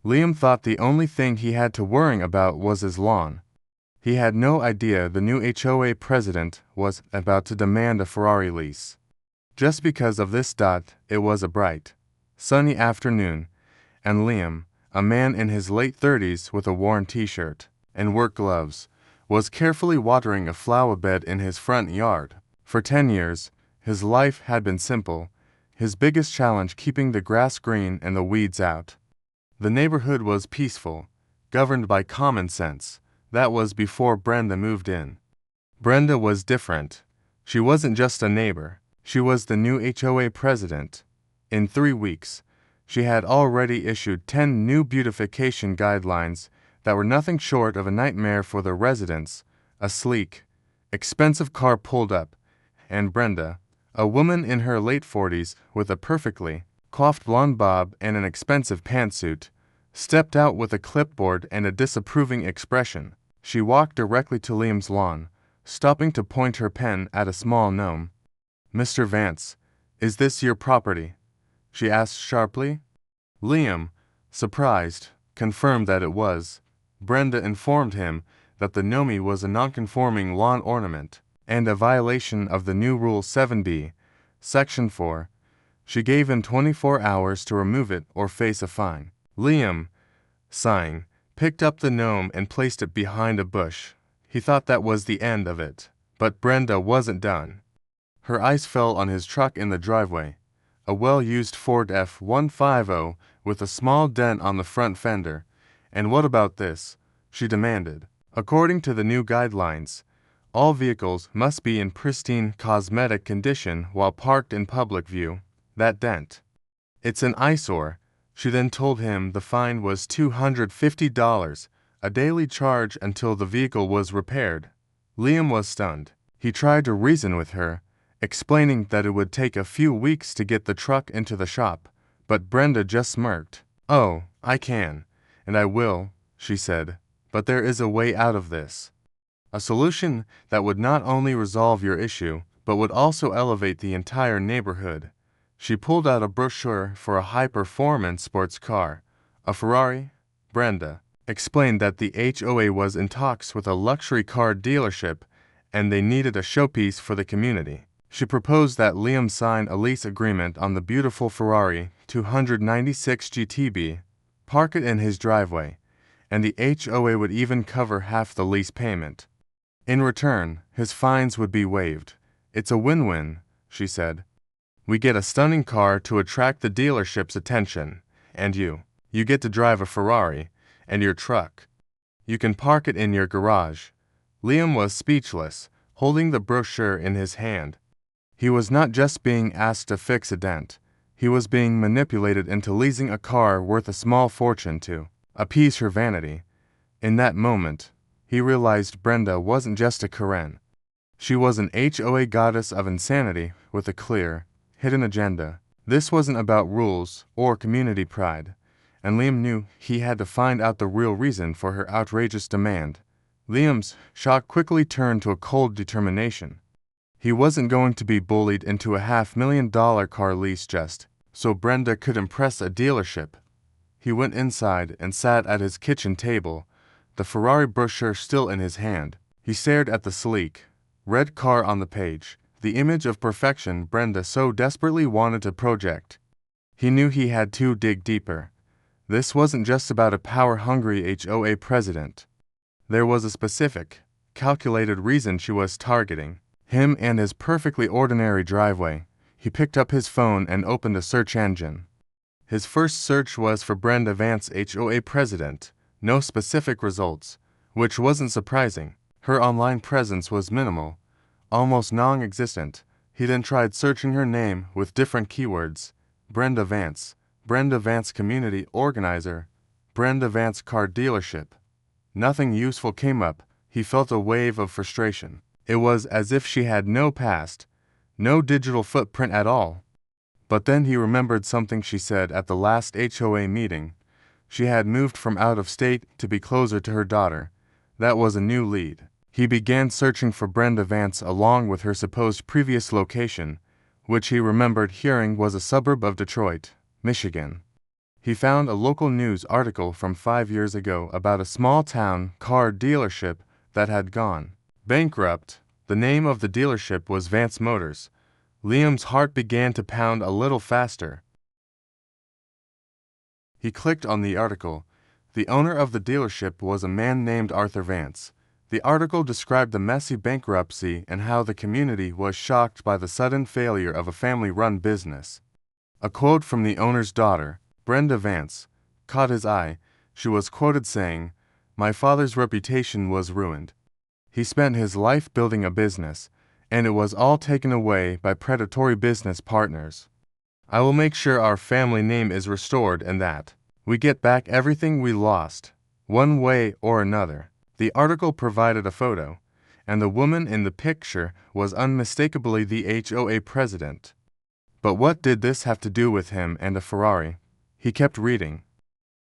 Liam thought the only thing he had to worry about was his lawn. He had no idea the new HOA president was about to demand a Ferrari lease. Just because of this, it was a bright, sunny afternoon, and Liam, a man in his late 30s with a worn t-shirt and work gloves, was carefully watering a flower bed in his front yard. For 10 years, his life had been simple, his biggest challenge keeping the grass green and the weeds out. The neighborhood was peaceful, governed by common sense. That was before Brenda moved in. Brenda was different. She wasn't just a neighbor, she was the new HOA president. In 3 weeks, she had already issued 10 new beautification guidelines that were nothing short of a nightmare for the residents. A sleek, expensive car pulled up, and Brenda, a woman in her late 40s with a perfectly coiffed blonde bob and an expensive pantsuit, stepped out with a clipboard and a disapproving expression. She walked directly to Liam's lawn, stopping to point her pen at a small gnome. "Mr. Vance, is this your property?" she asked sharply. Liam, surprised, confirmed that it was. Brenda informed him that the gnome was a non-conforming lawn ornament and a violation of the new Rule 7b, Section 4. She gave him 24 hours to remove it or face a fine. Liam, sighing, picked up the gnome and placed it behind a bush. He thought that was the end of it, but Brenda wasn't done. Her eyes fell on his truck in the driveway, a well-used Ford F-150 with a small dent on the front fender. "And what about this?" she demanded. According to the new guidelines, all vehicles must be in pristine cosmetic condition while parked in public view. That dent. "It's an eyesore." She then told him the fine was $250, a daily charge until the vehicle was repaired. Liam was stunned. He tried to reason with her, explaining that it would take a few weeks to get the truck into the shop, but Brenda just smirked. "Oh, I can, and I will," she said, "but there is a way out of this. A solution that would not only resolve your issue, but would also elevate the entire neighborhood." She pulled out a brochure for a high-performance sports car, a Ferrari. Brenda explained that the HOA was in talks with a luxury car dealership and they needed a showpiece for the community. She proposed that Liam sign a lease agreement on the beautiful Ferrari 296 GTB, park it in his driveway, and the HOA would even cover half the lease payment. In return, his fines would be waived. "It's a win-win," she said. "We get a stunning car to attract the dealership's attention, and you get to drive a Ferrari, and your truck. You can park it in your garage." Liam was speechless, holding the brochure in his hand. He was not just being asked to fix a dent. He was being manipulated into leasing a car worth a small fortune to appease her vanity. In that moment, he realized Brenda wasn't just a Karen. She was an HOA goddess of insanity with a clear, hidden agenda. This wasn't about rules or community pride, and Liam knew he had to find out the real reason for her outrageous demand. Liam's shock quickly turned to a cold determination. He wasn't going to be bullied into a $500,000 car lease just so Brenda could impress a dealership. He went inside and sat at his kitchen table, the Ferrari brochure still in his hand. He stared at the sleek, red car on the page, the image of perfection Brenda so desperately wanted to project. He knew he had to dig deeper. This wasn't just about a power-hungry HOA president. There was a specific, calculated reason she was targeting him and his perfectly ordinary driveway. He picked up his phone and opened a search engine. His first search was for Brenda Vance, HOA president. No specific results, which wasn't surprising. Her online presence was minimal, almost non-existent. He then tried searching her name with different keywords. Brenda Vance community organizer, Brenda Vance car dealership. Nothing useful came up. He felt a wave of frustration. It was as if she had no past, no digital footprint at all. But then he remembered something she said at the last HOA meeting. She had moved from out of state to be closer to her daughter. That was a new lead. He began searching for Brenda Vance along with her supposed previous location, which he remembered hearing was a suburb of Detroit, Michigan. He found a local news article from 5 years ago about a small town car dealership that had gone bankrupt. The name of the dealership was Vance Motors. Liam's heart began to pound a little faster. He clicked on the article. The owner of the dealership was a man named Arthur Vance. The article described the messy bankruptcy and how the community was shocked by the sudden failure of a family-run business. A quote from the owner's daughter, Brenda Vance, caught his eye. She was quoted saying, "My father's reputation was ruined. He spent his life building a business, and it was all taken away by predatory business partners. I will make sure our family name is restored and that we get back everything we lost, one way or another." The article provided a photo, and the woman in the picture was unmistakably the HOA president. But what did this have to do with him and a Ferrari? He kept reading.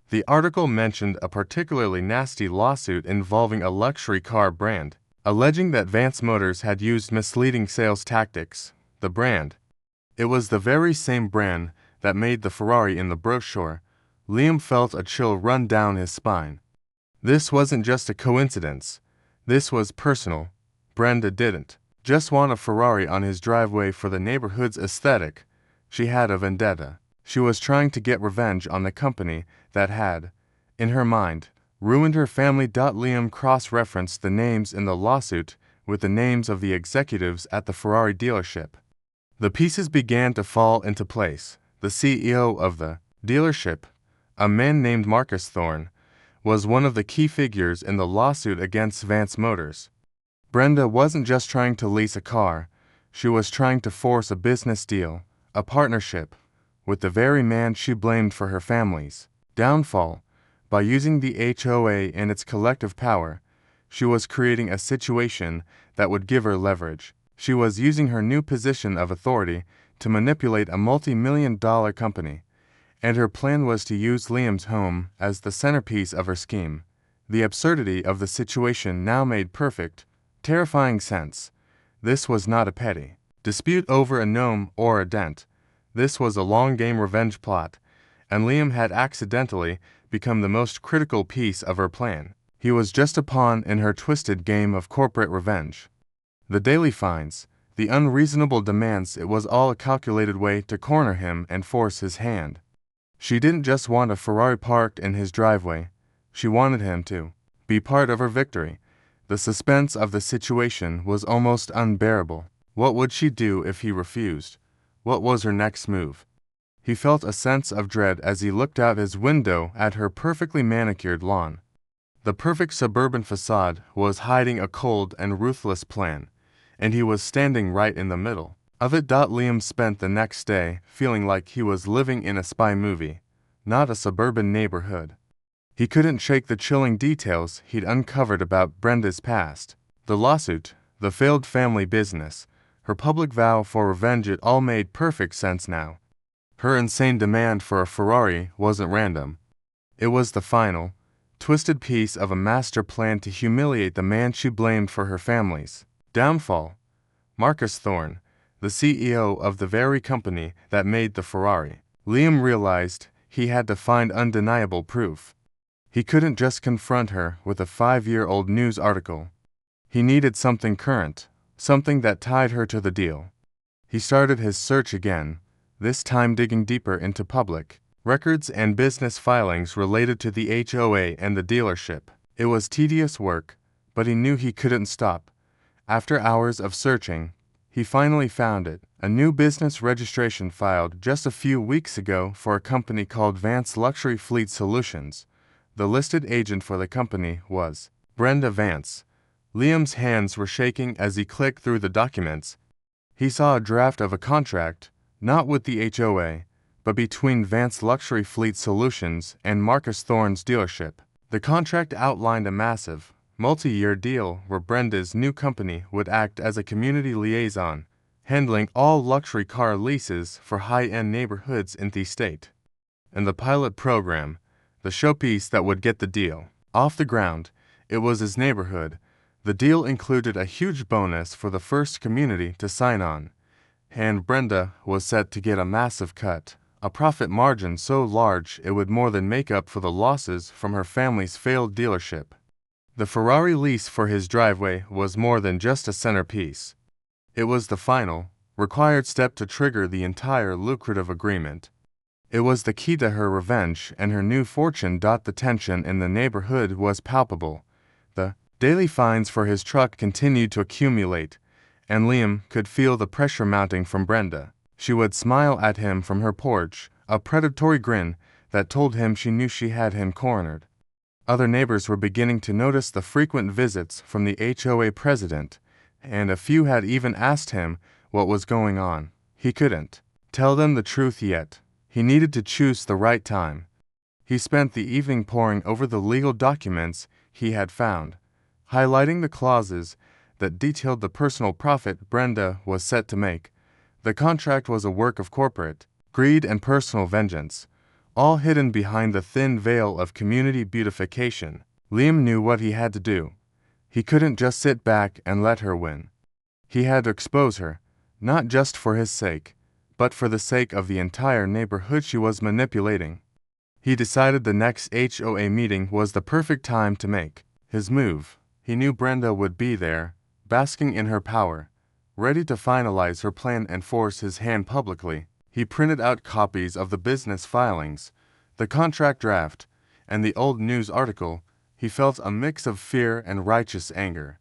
The article mentioned a particularly nasty lawsuit involving a luxury car brand, alleging that Vance Motors had used misleading sales tactics. The brand. It was the very same brand that made the Ferrari in the brochure. Liam felt a chill run down his spine. This wasn't just a coincidence. This was personal. Brenda didn't just want a Ferrari on his driveway for the neighborhood's aesthetic. She had a vendetta. She was trying to get revenge on the company that had, in her mind, ruined her family. Liam cross-referenced the names in the lawsuit with the names of the executives at the Ferrari dealership. The pieces began to fall into place. The CEO of the dealership, a man named Marcus Thorne, was one of the key figures in the lawsuit against Vance Motors. Brenda wasn't just trying to lease a car, she was trying to force a business deal, a partnership, with the very man she blamed for her family's downfall. By using the HOA and its collective power, she was creating a situation that would give her leverage. She was using her new position of authority to manipulate a multi-million-dollar company, and her plan was to use Liam's home as the centerpiece of her scheme. The absurdity of the situation now made perfect, terrifying sense. This was not a petty dispute over a gnome or a dent. This was a long-game revenge plot, and Liam had accidentally become the most critical piece of her plan. He was just a pawn in her twisted game of corporate revenge. The daily fines, the unreasonable demands, it was all a calculated way to corner him and force his hand. She didn't just want a Ferrari parked in his driveway. She wanted him to be part of her victory. The suspense of the situation was almost unbearable. What would she do if he refused? What was her next move? He felt a sense of dread as he looked out his window at her perfectly manicured lawn. The perfect suburban facade was hiding a cold and ruthless plan, and he was standing right in the middle of it. Liam spent the next day feeling like he was living in a spy movie, not a suburban neighborhood. He couldn't shake the chilling details he'd uncovered about Brenda's past. The lawsuit, the failed family business, her public vow for revenge, it all made perfect sense now. Her insane demand for a Ferrari wasn't random. It was the final, twisted piece of a master plan to humiliate the man she blamed for her family's downfall. Marcus Thorne, the CEO of the very company that made the Ferrari. Liam realized he had to find undeniable proof. He couldn't just confront her with a 5-year-old news article. He needed something current, something that tied her to the deal. He started his search again, this time digging deeper into public records and business filings related to the HOA and the dealership. It was tedious work, but he knew he couldn't stop. After hours of searching, he finally found it, a new business registration filed just a few weeks ago for a company called Vance Luxury Fleet Solutions. The listed agent for the company was Brenda Vance. Liam's hands were shaking as he clicked through the documents. He saw a draft of a contract, not with the HOA, but between Vance Luxury Fleet Solutions and Marcus Thorne's dealership. The contract outlined a massive, multi-year deal where Brenda's new company would act as a community liaison, handling all luxury car leases for high-end neighborhoods in the state. And the pilot program, the showpiece that would get the deal off the ground, it was his neighborhood. The deal included a huge bonus for the first community to sign on, and Brenda was set to get a massive cut, a profit margin so large it would more than make up for the losses from her family's failed dealership. The Ferrari lease for his driveway was more than just a centerpiece. It was the final, required step to trigger the entire lucrative agreement. It was the key to her revenge and her new fortune. The tension in the neighborhood was palpable. The daily fines for his truck continued to accumulate, and Liam could feel the pressure mounting from Brenda. She would smile at him from her porch, a predatory grin that told him she knew she had him cornered. Other neighbors were beginning to notice the frequent visits from the HOA president, and a few had even asked him what was going on. He couldn't tell them the truth yet. He needed to choose the right time. He spent the evening poring over the legal documents he had found, highlighting the clauses that detailed the personal profit Brenda was set to make. The contract was a work of corporate greed and personal vengeance, all hidden behind the thin veil of community beautification. Liam knew what he had to do. He couldn't just sit back and let her win. He had to expose her, not just for his sake, but for the sake of the entire neighborhood she was manipulating. He decided the next HOA meeting was the perfect time to make his move. He knew Brenda would be there, basking in her power, ready to finalize her plan and force his hand publicly. He printed out copies of the business filings, the contract draft, and the old news article. He felt a mix of fear and righteous anger.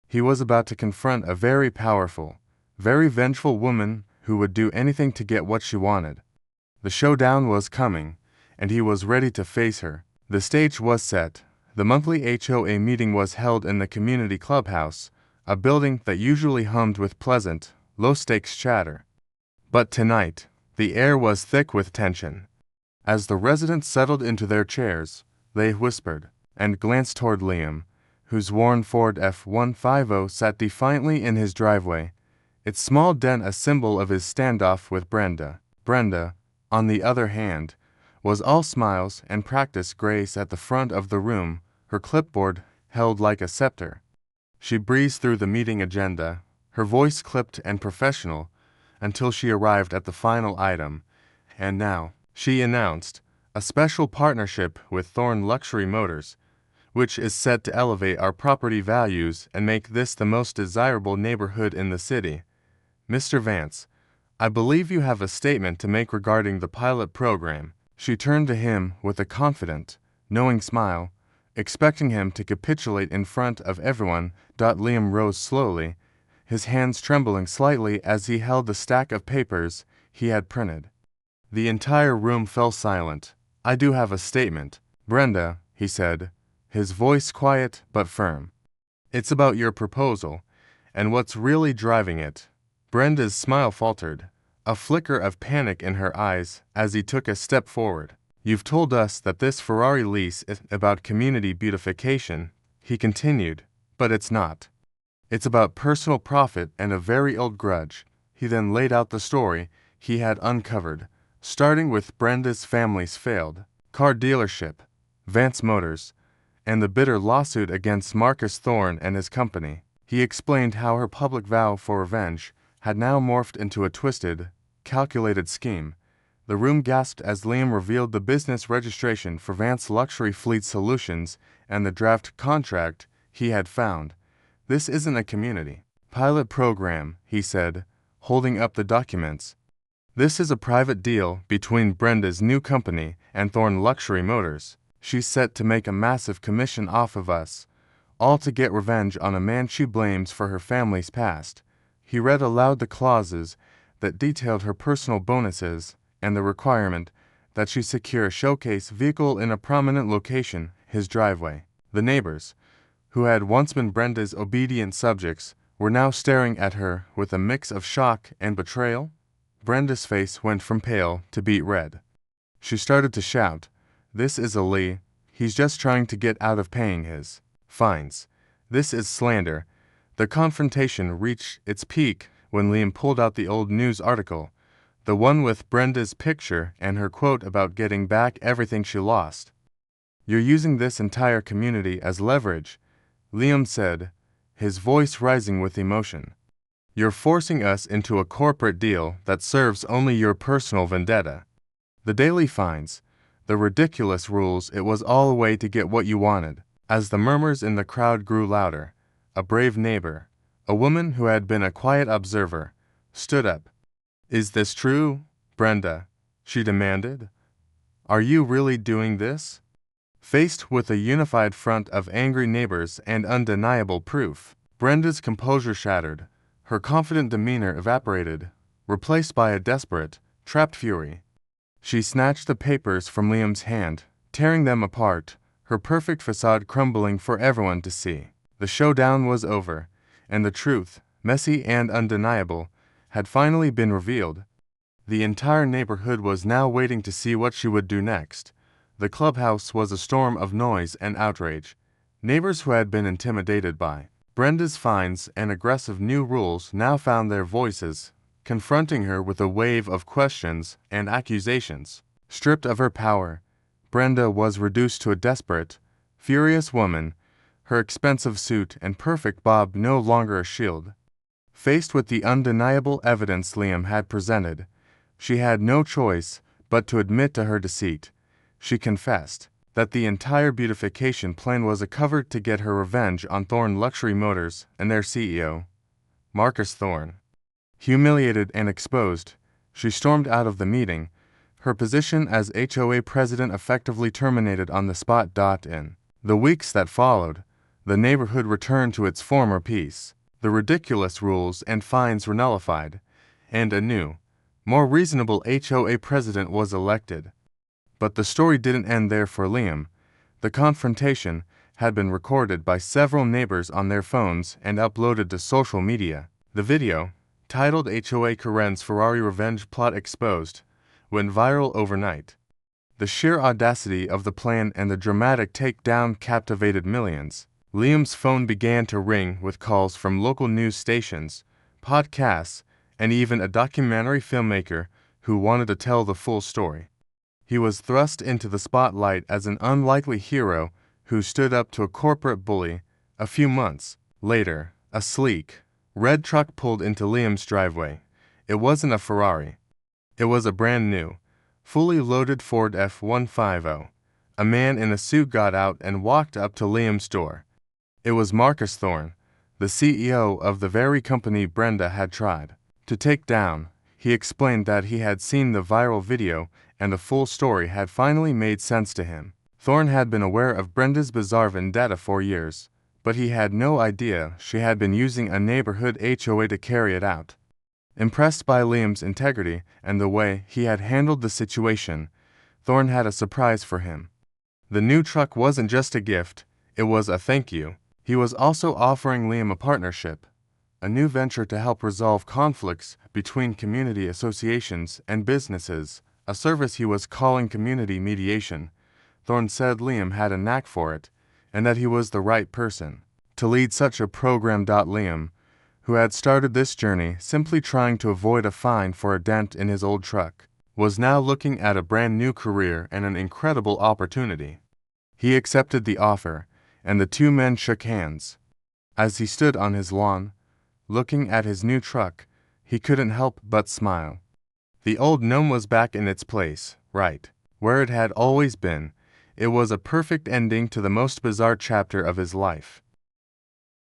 He was about to confront a very powerful, very vengeful woman who would do anything to get what she wanted. The showdown was coming, and he was ready to face her. The stage was set. The monthly HOA meeting was held in the community clubhouse, a building that usually hummed with pleasant, low-stakes chatter. But tonight, the air was thick with tension. As the residents settled into their chairs, they whispered and glanced toward Liam, whose worn Ford F-150 sat defiantly in his driveway, its small dent a symbol of his standoff with Brenda. Brenda, on the other hand, was all smiles and practiced grace at the front of the room, her clipboard held like a scepter. She breezed through the meeting agenda, her voice clipped and professional, until she arrived at the final item. And now, she announced, a special partnership with Thorn Luxury Motors, which is set to elevate our property values and make this the most desirable neighborhood in the city. Mr. Vance, I believe you have a statement to make regarding the pilot program. She turned to him with a confident, knowing smile, expecting him to capitulate in front of everyone. Liam rose slowly, his hands trembling slightly as he held the stack of papers he had printed. The entire room fell silent. I do have a statement, Brenda, he said, his voice quiet but firm. It's about your proposal, and what's really driving it. Brenda's smile faltered, a flicker of panic in her eyes as he took a step forward. You've told us that this Ferrari lease is about community beautification, he continued, but it's not. It's about personal profit and a very old grudge. He then laid out the story he had uncovered, starting with Brenda's family's failed car dealership, Vance Motors, and the bitter lawsuit against Marcus Thorne and his company. He explained how her public vow for revenge had now morphed into a twisted, calculated scheme. The room gasped as Liam revealed the business registration for Vance Luxury Fleet Solutions and the draft contract he had found. This isn't a community pilot program, he said, holding up the documents. This is a private deal between Brenda's new company and Thorne Luxury Motors. She's set to make a massive commission off of us, all to get revenge on a man she blames for her family's past. He read aloud the clauses that detailed her personal bonuses and the requirement that she secure a showcase vehicle in a prominent location, his driveway. The neighbors, who had once been Brenda's obedient subjects, were now staring at her with a mix of shock and betrayal. Brenda's face went from pale to beet red. She started to shout, "This is a lie. He's just trying to get out of paying his fines. This is slander." The confrontation reached its peak when Liam pulled out the old news article, the one with Brenda's picture and her quote about getting back everything she lost. "You're using this entire community as leverage," Liam said, his voice rising with emotion. "You're forcing us into a corporate deal that serves only your personal vendetta." The daily fines, the ridiculous rules, it was all a way to get what you wanted. As the murmurs in the crowd grew louder, a brave neighbor, a woman who had been a quiet observer, stood up. "Is this true, Brenda?" she demanded. "Are you really doing this?" Faced with a unified front of angry neighbors and undeniable proof, Brenda's composure shattered, her confident demeanor evaporated, replaced by a desperate, trapped fury. She snatched the papers from Liam's hand, tearing them apart, her perfect facade crumbling for everyone to see. The showdown was over, and the truth, messy and undeniable, had finally been revealed. The entire neighborhood was now waiting to see what she would do next. The clubhouse was a storm of noise and outrage. Neighbors who had been intimidated by Brenda's fines and aggressive new rules now found their voices, confronting her with a wave of questions and accusations. Stripped of her power, Brenda was reduced to a desperate, furious woman, her expensive suit and perfect bob no longer a shield. Faced with the undeniable evidence Liam had presented, she had no choice but to admit to her deceit. She confessed that the entire beautification plan was a cover to get her revenge on Thorne Luxury Motors and their CEO, Marcus Thorne. Humiliated and exposed, she stormed out of the meeting, her position as HOA president effectively terminated on the spot. In the weeks that followed, the neighborhood returned to its former peace. The ridiculous rules and fines were nullified, and a new, more reasonable HOA president was elected. But the story didn't end there for Liam. The confrontation had been recorded by several neighbors on their phones and uploaded to social media. The video, titled HOAKaren's Ferrari Revenge Plot Exposed, went viral overnight. The sheer audacity of the plan and the dramatic takedown captivated millions. Liam's phone began to ring with calls from local news stations, podcasts, and even a documentary filmmaker who wanted to tell the full story. He was thrust into the spotlight as an unlikely hero who stood up to a corporate bully. A few months later, a sleek, red truck pulled into Liam's driveway. It wasn't a Ferrari. It was a brand new, fully loaded Ford F-150. A man in a suit got out and walked up to Liam's door. It was Marcus Thorne, the CEO of the very company Brenda had tried to take down. He explained that he had seen the viral video and the full story had finally made sense to him. Thorne had been aware of Brenda's bizarre vendetta for years, but he had no idea she had been using a neighborhood HOA to carry it out. Impressed by Liam's integrity and the way he had handled the situation, Thorne had a surprise for him. The new truck wasn't just a gift, it was a thank you. He was also offering Liam a partnership, a new venture to help resolve conflicts between community associations and businesses, a service he was calling community mediation. Thorne said Liam had a knack for it, and that he was the right person to lead such a program. Liam, who had started this journey simply trying to avoid a fine for a dent in his old truck, was now looking at a brand new career and an incredible opportunity. He accepted the offer, and the two men shook hands. As he stood on his lawn, looking at his new truck, he couldn't help but smile. The old gnome was back in its place, right where it had always been. It was a perfect ending to the most bizarre chapter of his life.